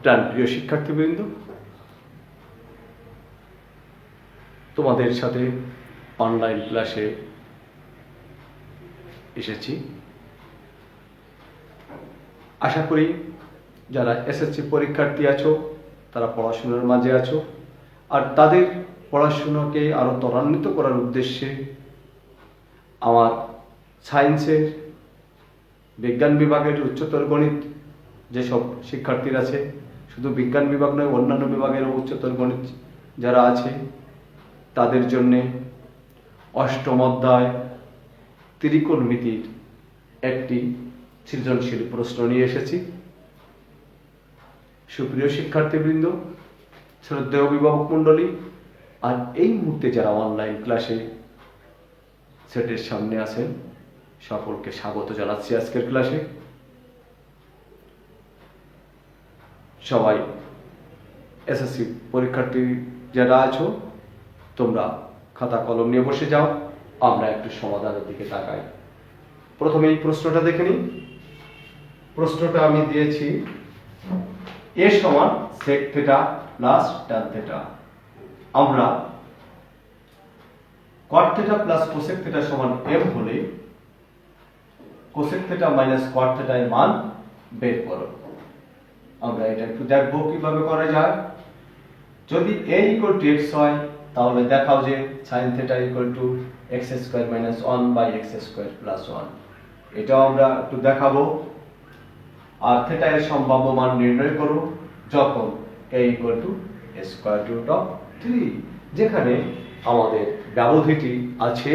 প্রাণপ্রিয় শিক্ষার্থীবৃন্দ, তোমাদের সাথে অনলাইন ক্লাসে এসেছি। আশা করি যারা এসএসসি পরীক্ষার্থী আছো তারা পড়াশোনার মাঝে আছো, আর তাদের পড়াশোনাকে আরও ত্বরান্বিত করার উদ্দেশ্যে আমার সায়েন্সের বিজ্ঞান বিভাগের উচ্চতর গণিত যেসব শিক্ষার্থীরা আছে, শুধু বিজ্ঞান বিভাগ নয় অন্যান্য বিভাগেরও উচ্চতর গণিত যারা আছে, তাদের জন্যে অষ্টম অধ্যায় ত্রিকোণমিতির একটি সৃজনশীল প্রশ্ন নিয়ে এসেছি। সুপ্রিয় শিক্ষার্থীবৃন্দ, শ্রদ্ধেয় অভিভাবক মণ্ডলী, আর এই মুহূর্তে যারা অনলাইন ক্লাসে সেটের সামনে আছেন, সকলকে স্বাগত জানাচ্ছি আজকের ক্লাসে। সবাই এসএসসি পরীক্ষার্থী যারা আছো, তোমরা খাতা কলম নিয়ে বসে যাও, আমরা একটু সমাধানের দিকে তাকাই। প্রথমে এই প্রশ্নটা দেখে নিই। প্রশ্নটা আমি দিয়েছি a সমান sec theta plus tan theta. আমরা cot theta plus cosec theta সমান m হলে cosec theta minus cot theta এর মান বের করো। আমরা এটা একটু দেখবো কিভাবে করা যায়। যদি a equal to x হয়, তাহলে দেখাও যে sin theta equal to x square minus 1 by x square plus 1। এটাও আমরা একটু দেখাবো। আর থিটা এর সম্ভাব্য মান নির্ণয় করো যখন a equal to square root of 3, যেখানে আমাদের ব্যবধিটি আছে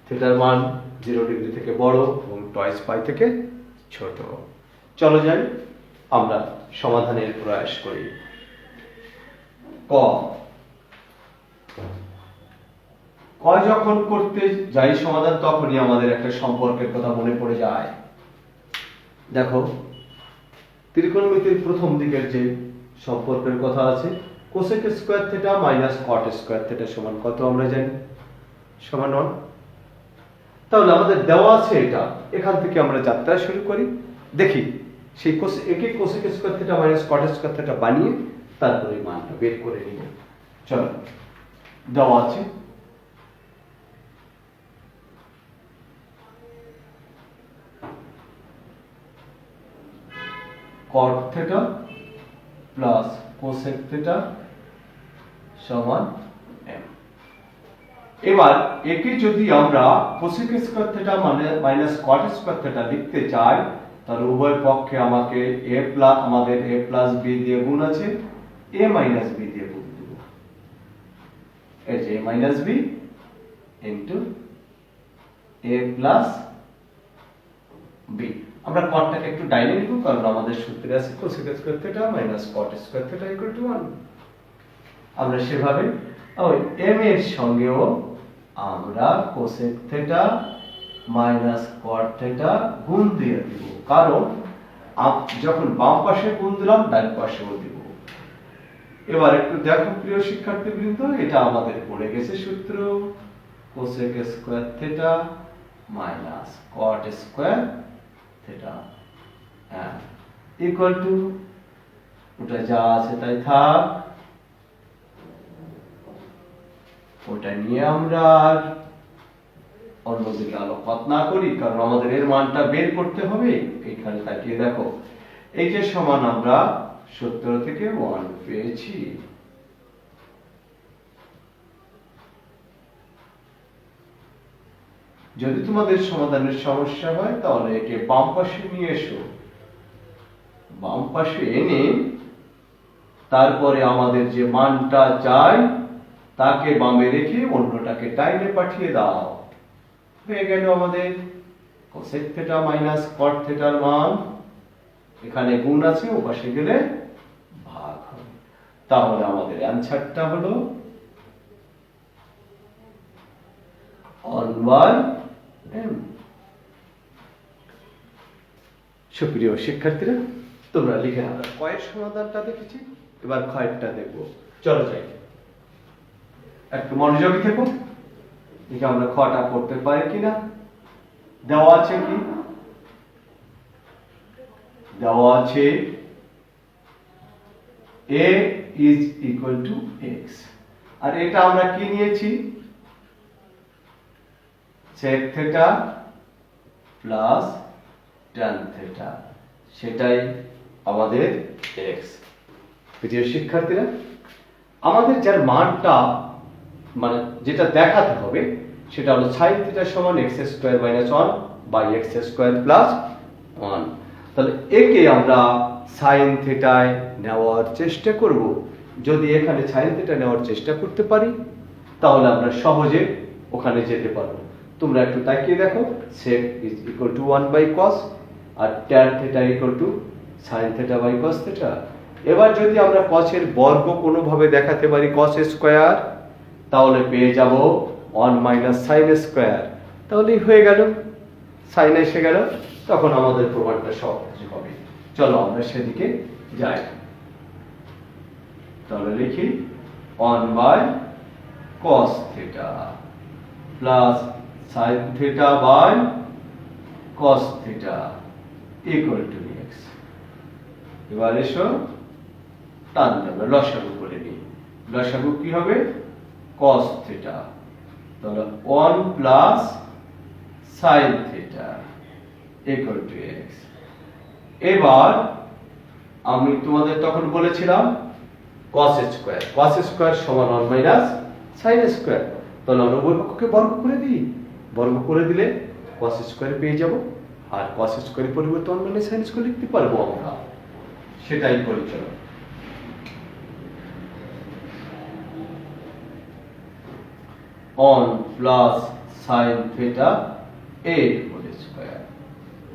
থিটার মান 0 ডিগ্রি থেকে বড় এবং টয়েস পাই থেকে ছোট। চলো যাই, আমরা সমাধানের প্রয়াস করি। ক যখন করতে যাই সমাধান, তখনই আমাদের একটা সম্পর্কের কথা মনে পড়ে যায়। দেখো, ত্রিকোণমিতির প্রথম দিকের যে সম্পর্কের কথা আছে, কোসেক স্কয়ার থিটা মাইনাস কট স্কয়ার থিটা সমান কত আমরা জানি? সমান 1। তাহলে আমাদের দেওয়া আছে এটা, এখান থেকে আমরা যাত্রা শুরু করি। দেখি সেই কোসেক স্কয়ার থিটা মাইনাস কট স্কয়ার থিটা বানিয়ে তারপরে মানটা বের করে নিব। চলো, দেওয়া আছে cot theta plus cosec theta সমান m। এবার একে যদি আমরা cosec square theta minus cot square theta লিখতে চাই, তাহলে উভয় পক্ষে আমাকে আমাদের a প্লাস b দিয়ে গুণ আছে, a মাইনাস b দিয়ে গুণ দেব। এই যে a minus b into a plus b। আমরা কটটাকে একটু ডাইনে লিখব, কারণ আমাদের সূত্রে আছে cosec square theta minus cot square theta equal to 1। আমরা সেভাবে ওই m এর সঙ্গেও আমরা cosec theta minus cot theta গুণ দিয়ে দেব, কারণ যখন বাম পাশে গুণ দিলাম ডান পাশেও দেব। এবার একটু দেখো প্রিয় শিক্ষার্থীবৃন্দ, এটা আমাদের পড়ে গেছে সূত্র cosec square theta minus cot square theta equal two, ওটা যা আছে তাই থাক, ওটা নিয়ে আমরা আর অন্যদিকে আলোকপাত না করি, কারণ আমাদের এর মানটা বের করতে হবে। এখানে তাকিয়ে দেখো, এই যে সমান আমরা 17 থেকে 1 পেয়েছি। যদি তোমাদের সমাধানের সমস্যা হয়, তাহলে একে বাম পাশে নিয়ে এসো। বাম পাশে এনে তারপরে আমাদের যে মানটা চাই তাকে বামে রেখে অন্যটাকে ডাইনে পাঠিয়ে দাও। হয়ে গেল আমাদের cosec থিটা মাইনাস cot থিটার মান, এখানে গুণ আছে, ও পাশে গেলে ভাগ হবে। তাহলে আমাদের অ্যানসারটা হলো 1/m। সুপ্রিয় শিক্ষার্থীরা, তোমরা লিখে নাও। কয়ের সমাধানটা দেখেছি, এবার ক্ষয়েরটা দেখব। চলো যাই, একটু মনোযোগী থেকো, দেখি আমরা ক্ষটা করতে পারি কিনা। দেওয়া আছে কি? দেওয়া আছে a is equal to x, আর এটা আমরা কি নিয়েছি, sec theta plus tan theta, সেটাই আমাদের x। প্রিয় শিক্ষার্থীরা, আমাদের যার মানটা মানে যেটা দেখাতে হবে সেটা হলো sin theta সমান x square minus 1 by x square plus 1। তাহলে একে আমরা sin theta নেওয়ার চেষ্টা করব। যদি এখানে sin theta নেওয়ার চেষ্টা করতে পারি তাহলে আমরা সহজে ওখানে যেতে পারবো। তোমরা একটু তাকিয়ে দেখো, sec is equal to 1 by cos R tan theta equal to sin theta by cos theta। এবার যদি আমরা cos এর বর্গ কোনোভাবে দেখাতে পারি cos স্কয়ার, তাহলে পেয়ে যাব 1 মাইনাস sin স্কয়ার, তাহলেই হয়ে গেল, sin এসে গেল, তখন আমাদের প্রমাণটা সহজ হবে। চলো আমরা সেদিকে যাই। তাহলে লিখি 1 by cos theta plus sin theta by cos theta equal to x। এবার এসো টান আমরা লসাগু করে নিই। লসাগু কি হবে, cos theta, তাহলে 1 plus sin theta equal to x। এবার আমি তোমাদের তখন বলেছিলাম cos স্কয়ার সমান 1 মাইনাস sin স্কয়ার, তাহলে আমরা উভয় পক্ষকে বর্গ করে দিই, বর্গ করে দিলে cos স্কয়ার পেয়ে যাব, আর cos স্কয়ারের পরিবর্তে 1 মাইনাস sin স্কয়ার লিখতে পারবো আমরা, সেটাই করি। চলো 1 plus sin theta a whole square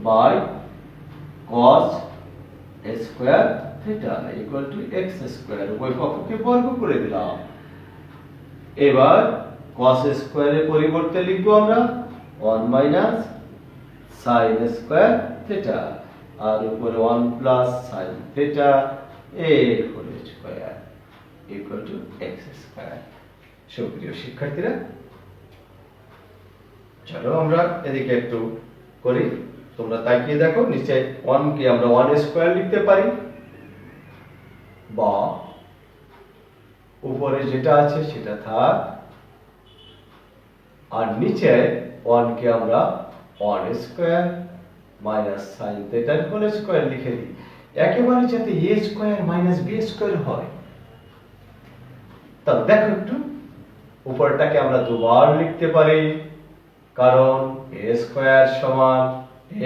by cos square theta equal to x square, উভয় পক্ষকে বর্গ করে দিলাম। এবার cos স্কয়ারের পরিবর্তে লিখব আমরা 1 মাইনাস sin স্কয়ার theta আর উপরে 1 plus sin theta a whole square equal to x square. সুপ্রিয় শিক্ষার্থীরা, চলো আমরা এদিকে একটু করি। তোমরা তাকিয়ে দেখো, নিচে 1 কে আমরা 1 স্কয়ার লিখতে পারি, বা উপরে যেটা আছে সেটা থাক, আর নিচে 1 কে আমরা 1 square minus sin theta whole square লিখে দিই, একেবারে যাতে a square minus b square হয়। তাহলে দেখো একটু, উপরটাকে আমরা দুবার লিখতে পারি, কারণ a স্কয়ার সমান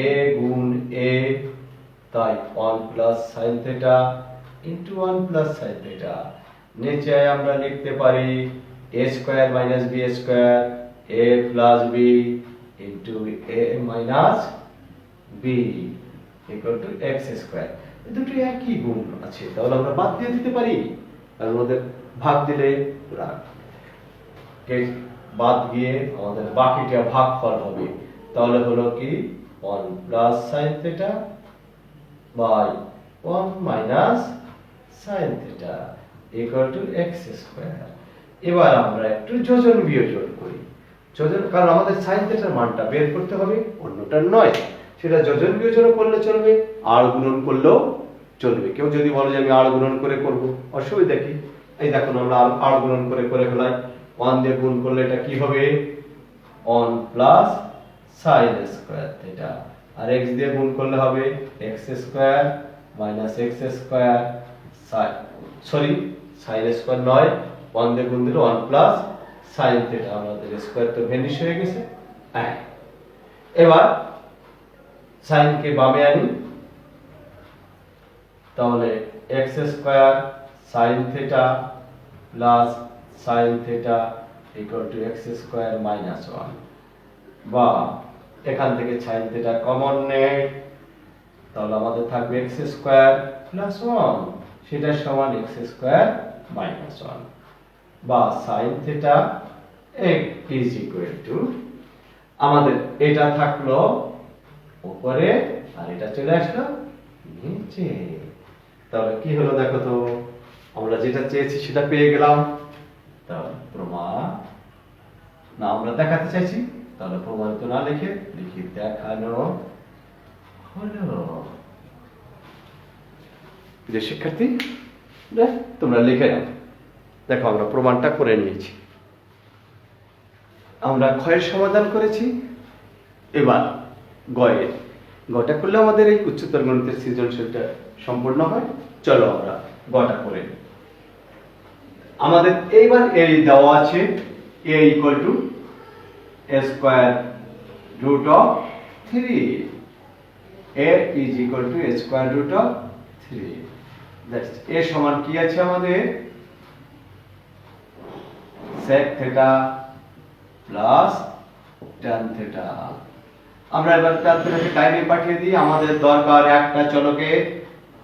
a গুণ a, তাই 1 plus sin theta into 1 plus sin theta। নিচে আমরা লিখতে পারি a square minus b square, a plus b into a minus b equal to x square. এই দুটো একই গুণ আছে, তাহলে আমরা বাদ দিয়ে দিতে পারি, কারণ ওদের ভাগ দিলে পুরা বাদ গিয়ে আমাদের বাকিটা ভাগফল হবে। তাহলে হলো কি 1 plus sin theta by 1 minus sin theta equal to x square. এবার আমরা একটু যোজন বিয়োজন করি, যোজন, কারণ আমাদের sin theta এর মানটা বের করতে হবে, অন্যটা নয়। সেটা যোজন বিয়োজন করলে চলবে, আর গুণন করলেও চলবে। কেউ যদি বলে যে আমি আর গুণন করে করব, অসুবিধা কি? এই দেখুন আমরা আর গুণন করে ফেলাই। 1 দিয়ে গুণ করলে এটা কি হবে, 1 প্লাস sin স্কয়ার থিটা, আর x দিয়ে গুণ করলে হবে x square minus x square sin square নয়, 1 দিয়ে গুণ দিলে 1 প্লাস sin থিটা, আমাদের স্কয়ার তো ভ্যানিশ হয়ে গেছে। এবার sin কে বামে আনি, তাহলে x square sin theta plus sin theta equal to x square minus 1, বা এখান থেকে sin থিটা কমন নেই, তাহলে আমাদের থাকবে x স্কয়ার প্লাস 1, সেটা সমান x স্কয়ার মাইনাস 1, বা sin theta is equal two, আমাদের এটা থাকলো উপরে আর এটা চলে আসলো নিচে। তাহলে কি হলো দেখো তো, আমরা যেটা চেয়েছি সেটা পেয়ে গেলাম। তাহলে প্রমাণ না আমরা দেখাতে চাইছি, তাহলে প্রমাণিত না লিখে লিখি দেখানো হলো। প্রিয় শিক্ষার্থী, তোমরা লিখে নাও। দেখো আমরা প্রমাণটা করে নিয়েছি, আমরা ক্ষয়ের সমাধান করেছি। এবার গয়ের গটা করলে আমাদের এই উচ্চতর গণিতের সৃজনশীলটা সম্পূর্ণ হয়। চলো আমরা গটা করে নিই। আমাদের এইবার এই দেওয়া আছে a equal to a square root of 3, a is equal to a square root of 3। That's a সমান কি আছে আমাদের sec theta plus tan theta. আমরা এবার tan থিটাকে ডাইনে পাঠিয়ে দিই। আমাদের দরকার একটা চলকে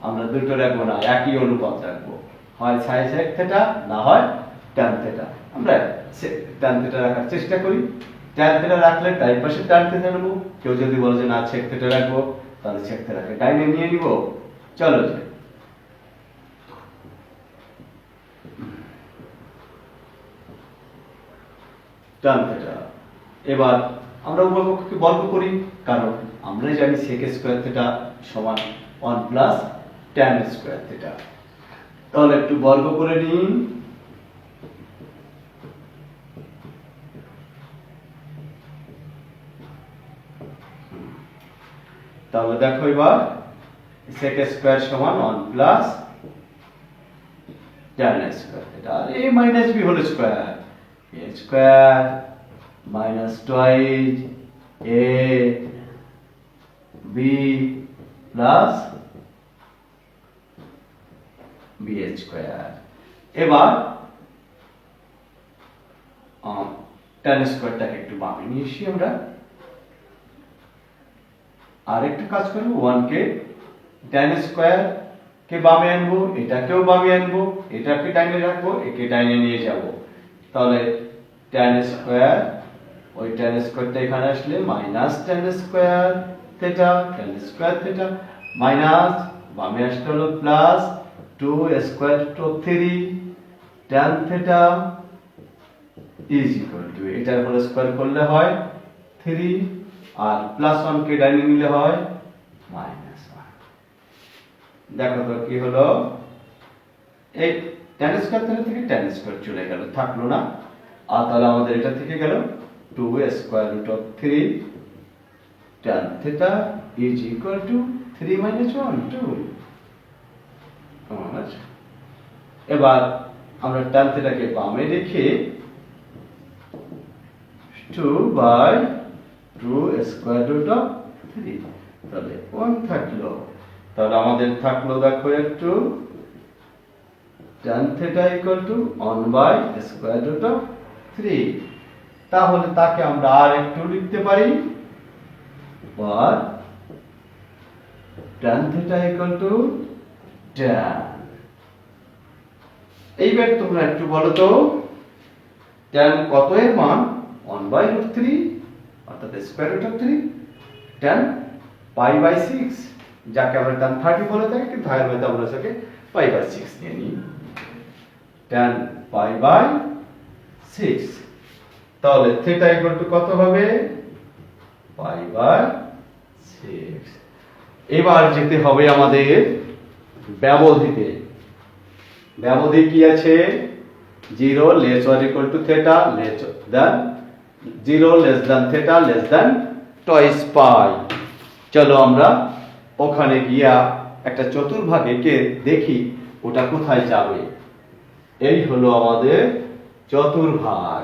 আমরা দুটো রাখবো না, একই অনুপাত রাখবো, হয় sin sec থিটা না হয় tan থিটা। আমরা tan থিটা রাখার চেষ্টা করি। tan থিটা রাখলে ডান পাশে tan থিটা নেব। কেউ যদি বলে যে না sec থিটা রাখবো, তাহলে sec থিটাকে ডাইনে নিয়ে নিব। চলো যাই। tan theta. এবার আমরা উভয় পক্ষকে বর্গ করি, কারণ আমরা জানি sec স্কয়ার থিটা সমান 1 প্লাস tan স্কয়ার থিটা। তাহলে একটু বর্গ করে নিন। তাহলে দেখো এবার sec স্কয়ার সমান 1 প্লাস tan স্কয়ার থিটা, আর a minus b whole square, a square minus twice a b plus b square. এবার tan স্কয়ারটাকে একটু বামে নিয়ে এসি আমরা। আর একটু কাজ করব, 1 কে tan স্কয়ার কে বামে আনবো, এটাকেও বামে আনবো, এটাকে ডাইনে রাখবো, একে ডাইনে নিয়ে যাব। তাহলে tan স্কয়ার, ওই tan স্কয়ারটা এখানে আসলে minus tan square theta, tan square theta minus বামে আসলে হলো plus 2 square root of 3 tan theta is equal to, এটার হোল স্কয়ার করলে হয় 3, আর প্লাস 1 কে ডাইনে নিলে হয় মাইনাস 1। দেখো তো কি হলো, এই tan স্কয়ার থেকে tan স্কয়ার চলে গেল, থাকলো না। আর তাহলে আমাদের এটা থেকে গেল 2 square root of 3 tan theta is equal to 3 minus 1 2। আচ্ছা, এবার আমরা tan থিটাকে বামে রেখে 2/2 স্কয়ার রুট অফ 3, তাহলে 1 থাকলো। তাহলে আমাদের থাকলো দেখো একটু tan theta equal to 1 square root of 3। তাহলে তাকে আমরা আর একটু লিখতে পারি, আর tan theta equal to tan। এইবার তোমরা একটু বলো তো tan কত এর মান 1/√3 অর্থাৎ স্কয়ার রুট অফ 3, tan π/6 যাকে আমরা tan 30 বলে থাকি, কিন্তু আগের মধ্যে আমরা সেটাকে π/6 নিয়ে নিই, tan π/6। তাহলে থিটা ইকুয়াল টু কত হবে π/6। এবার যেতে হবে আমাদের ব্যবধিতে। ব্যবধি কি আছে, 0 less or equal to theta less than 0 less than theta less than twice পাই। চলো আমরা ওখানে গিয়া একটা চতুর্ভাগে কে দেখি ওটা কোথায় যাবে। এই হলো আমাদের চতুর্ভাগ।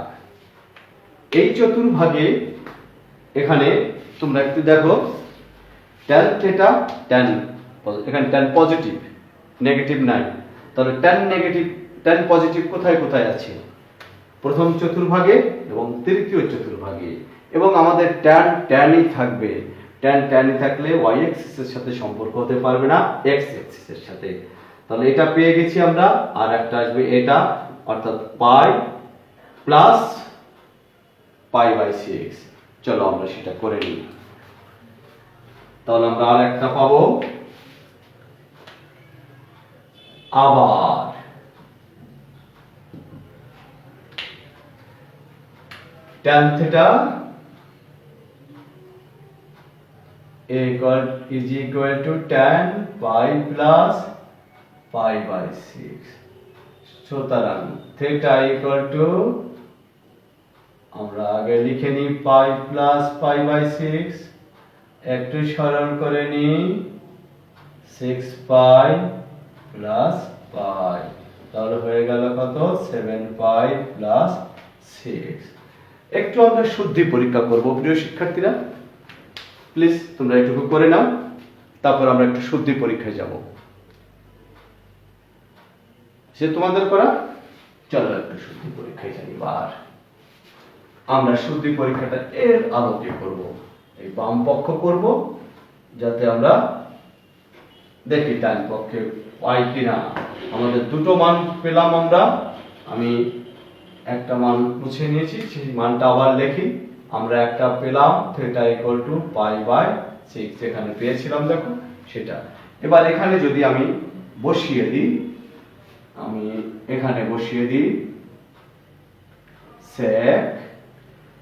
এই চতুর্ভাগে এখানে তোমরা একটু দেখো tan থিটা tan, এখানে tan পজিটিভ নেগেটিভ নাই, তাহলে tan নেগেটিভ tan পজিটিভ কোথায় কোথায় আছে, প্রথম চতুর্ভাগে এবং তৃতীয় চতুর্ভাগে। এবং আমাদের tan tanই থাকবে, tan tanই থাকলে y এক্সিসের সাথে সম্পর্ক হতে পারবে না x এক্সিসের সাথে। তাহলে এটা পেয়ে গেছি আমরা, আর একটা আসবে এটা, অর্থাৎ পাই প্লাস π/6। চলো আমরা সেটা করে নিই। তাহলে আমরা আর একটা পাবো, আবার tan theta is equal to tan pi plus pi by 6। সুতরাং থিটা ইকুয়াল টু, আমরা আগে লিখে নিই পাই প্লাস পাই বাই 6, একটু সরল করে নিই 6 পাই প্লাস পাই, তাহলে হয়ে গেল কত 7 পাই প্লাস 6। একটু আমরা শুদ্ধি পরীক্ষা করব প্রিয় শিক্ষার্থীরা, প্লিজ তোমরা এটুকু করে নাও, তারপর আমরা একটু শুদ্ধি পরীক্ষায় যাব। সে তোমাদের করা, চলো একটু শুদ্ধি পরীক্ষায় যাই। এবার আমরা শুদ্ধি পরীক্ষাটা এর আলোকে করব, এই বাম পক্ষ করব, যাতে আমরা দেখি ডান পক্ষে পাই কিনা। আমাদের দুটো মান পেলাম আমরা, আমি একটা মান মুছে নিয়েছি, সেই মানটা আবার লিখি। আমরা একটা পেলাম theta equal to pi by 6, এখানে পেয়েছিলাম দেখো সেটা। এবার এখানে যদি আমি বসিয়ে দিই, আমি এখানে বসিয়ে দিই sec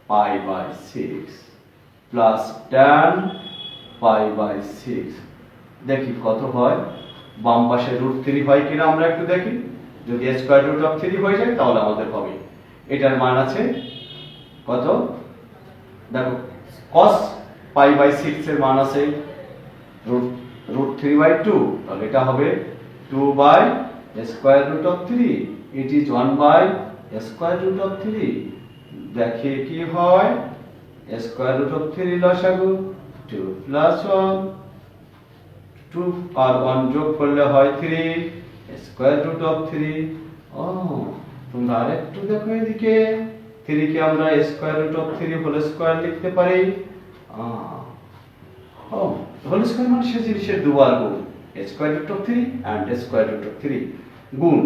pi by 6 plus tan pi by 6, দেখি কত হয়। বাম পাশে √3 হয় কিনা আমরা একটু দেখি, যদি স্কয়ার রুট অফ 3 হয়ে যায় তাহলে আমাদের হবে। এটার মান আছে কত, দেখো cos পাই বাই 6 এর মান আছে √3/2, তাহলে এটা হবে 2 by square root of 3, it is 1 by square root of 3। দেখি কি হয়, স্কয়ার রুট অফ 3 লসাগু 2 প্লাস 1, 2 আর 1 যোগ করলে হয় 3 স্কয়ার রুট অফ 3। ও তোমরা আরেকটু দেখো এদিকে, 3 কে আমরা square root of 3 whole square লিখতে পারি। হোল স্কয়ার মানে সে জিনিসের দুবার গুণ, square root of 3 and square root of 3 গুণ,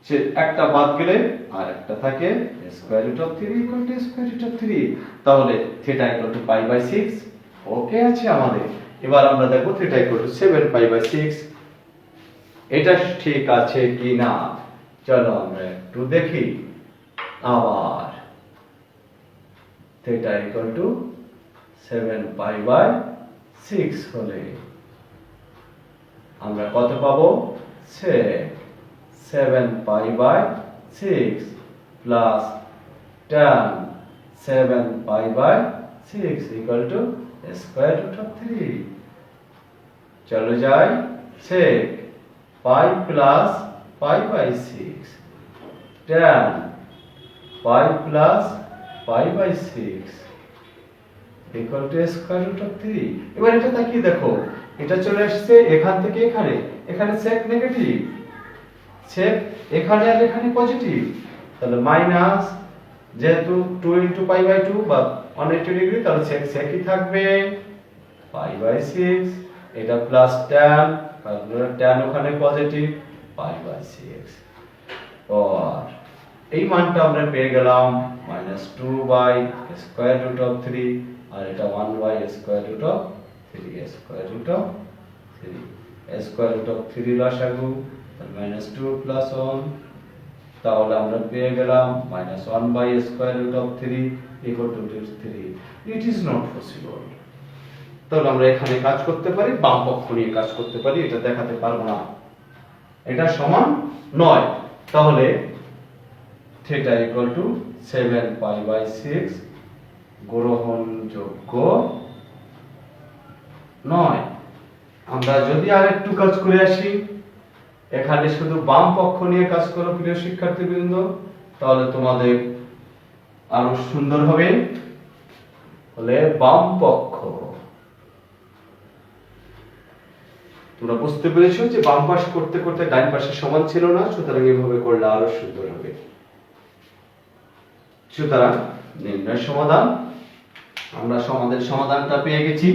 সে একটা বাদ গেলে আর একটা থাকে square root of 3 equal to square root of 3, তাহলে theta equal to pi by 6 okay আছে আমাদের। এবার আমরা দেখব theta equal to 7 pi by 6, এটা ঠিক আছে কিনা, চলো আমরা একটু দেখি। আবার theta equal to 7 pi by 6 হলে আমরা কত পাবো, 7 pi by 6 plus tan 7 pi by 6 equal to square root of 3। চলো যাই, sec pi plus pi by 6 tan pi plus pi by 6 equal to square root of 3। এবার এটা তাকিয়ে দেখো, এটা চলে আসছে এখান থেকে এখানে, এখানে sec নেগেটিভ, sec এখানে আর এখানে পজিটিভ, তাহলে মাইনাস, যেহেতু 2 ইনটু পাই বাই 2 বা 180 ডিগ্রি, তাহলে sec একই থাকবে পাই বাই 6, এটা প্লাস tan, কারণ tan ওখানে পজিটিভ, পাই বাই 6। আর এই মানটা আমরা পেয়ে গেলাম -2 বাই স্কয়ার রুট অফ 3, আর এটা 1 by square root of 3, square root of 3, square root of 3 লসাগু, তাহলে -2 প্লাস 1, তাহলে আমরা পেয়ে গেলাম -1 by square root of 3 equal to 3। It is not possible. তাহলে আমরা এখানে কাজ করতে পারি, বাম পক্ষ নিয়ে কাজ করতে পারি, এটা দেখাতে পারবো না, এটা সমান নয়। তাহলে theta equal to 7 pi by 6 গ্রহণযোগ্য নয়। আমরা যদি আরেকটু কাজ করে আসি, এখানে শুধু বাম পক্ষ নিয়ে কাজ করো প্রিয় শিক্ষার্থীবৃন্দ, তাহলে তোমাদের আরো সুন্দর হবে। হলে বাম পক্ষ, তোমরা বুঝতে পেরেছো যে বাম পাশ করতে করতে ডান পাশে সমান ছিল না, সুতরাং এভাবে করলে আরো সুন্দর হবে। সুতরাং নির্ণয় সমাধান, আমরা সমাধানটা পেয়ে গেছি।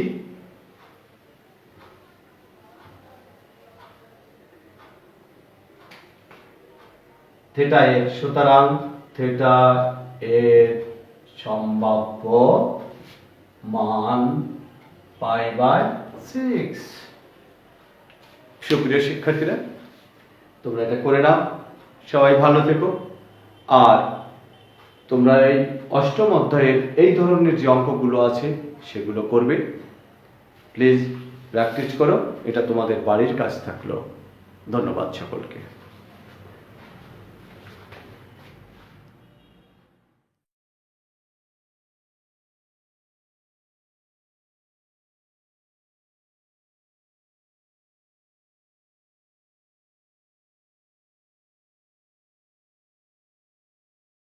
থিটা এর, সুতরাং থিটা এর সম্ভাব্য মান পাই বাই 6। সুপ্রিয় শিক্ষার্থীরা, তোমরা এটা করে নাও, সবাই ভালো থেকো। আর তোমরা এই অষ্টম অধ্যায়ের এই ধরনের যে অঙ্কগুলো আছে সেগুলো করবে, প্লিজ প্র্যাকটিস করো, এটা তোমাদের বাড়ির কাজ থাকলো। ধন্যবাদ সকলকে।